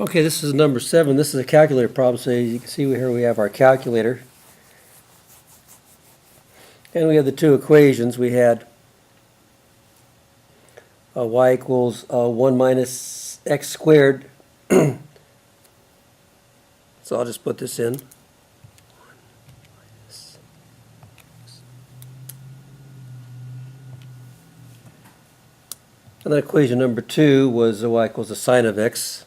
Okay, this is number 7. This is a calculator problem. So you can see here we have our calculator. And we have the two equations. We had y equals 1 minus x squared. So I'll just put this in. And then equation number 2 was y equals the sine of x.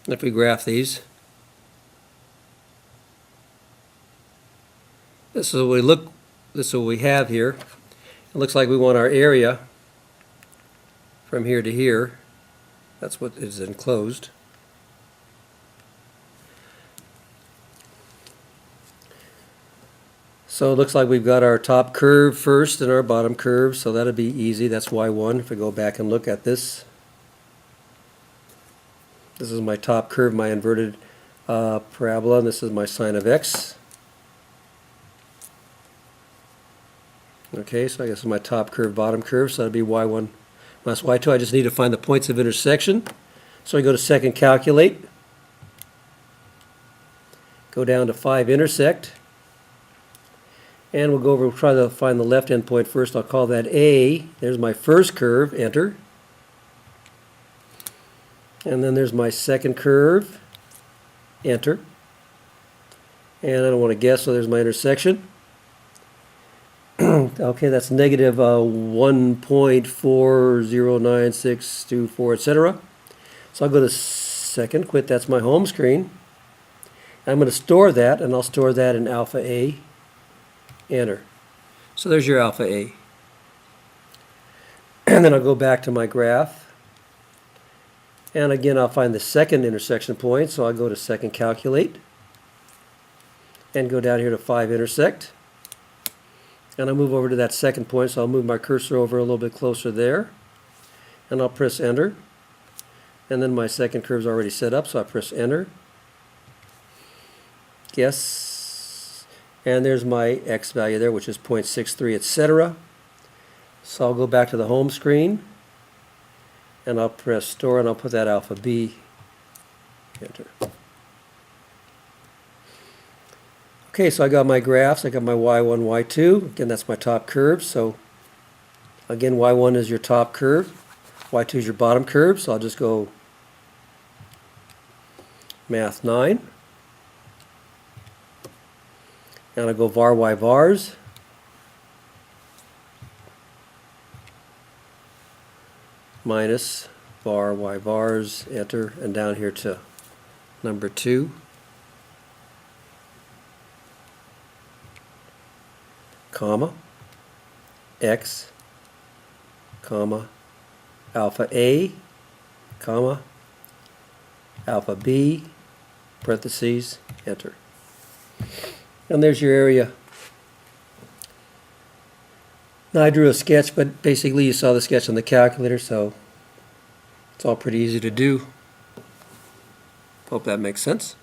If we graph these, this is what we have here. It looks like we want our area from here to here. That's what is enclosed. So it looks like we've got our top curve first and our bottom curve, so that'll be easy. That's y1. If we go back and look at this, this is my top curve, my inverted parabola, and this is my sine of x. Okay, so I guess it's my top curve, bottom curve, so that'd be y1 minus y2. I just need to find the points of intersection. So I go to second calculate, go down to 5 intersect, and we'll go over and try to find the left end point first. I'll call that A. There's my first curve, enter. And then there's my second curve, enter. And I don't want to guess, so there's my intersection. Okay, that's negative 1.409624, etc. So I'll go to second, quit, that's my home screen. I'm going to store that, and I'll store that in alpha A, enter. So there's your alpha A. And then I'll go back to my graph. And again, I'll find the second intersection point, so I'll go to second calculate and go down here to 5 intersect. And I'll move over to that second point, so I'll move my cursor over a little bit closer there. And I'll press enter. And then my second curve's already set up, so I press enter. Yes. And there's my x value there, which is 0.63, etc. So I'll go back to the home screen. And I'll press store, and I'll put that alpha B, enter. Okay, so I got my graphs. I got my y1, y2. Again, that's my top curve. So again, y1 is your top curve. y2 is your bottom curve. So I'll just go math 9. And I'll go var y vars. Minus var y vars, enter, and down here to number 2. Comma, x, comma, alpha A, comma, alpha B, parentheses, enter. And there's your area. Now I drew a sketch, but basically you saw the sketch on the calculator, so it's all pretty easy to do. Hope that makes sense.